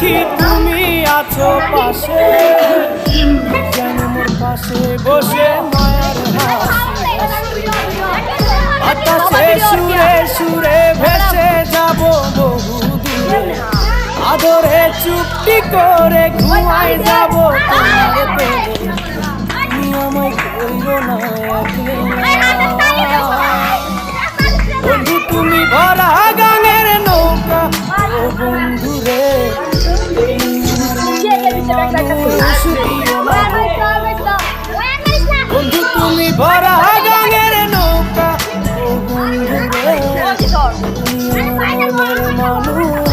দেখি তুমি আছো পাশে, যেন মোর পাশে বসে মায়ার বাতাসে সুরে সুরে ভেসে যাব বহুদূরে, আদরে চুপটি করে ঘুমায় যাব তোমার প্রেমে। তুমি আমায় কইরো না একলা, বন্ধু তুমি ভরা গানের নৌকা, ও বন্ধু রে বন্ধু তুমি ভরা গানের নৌকা, ও বন্ধু রে তুমি আমার মনের মানুষ।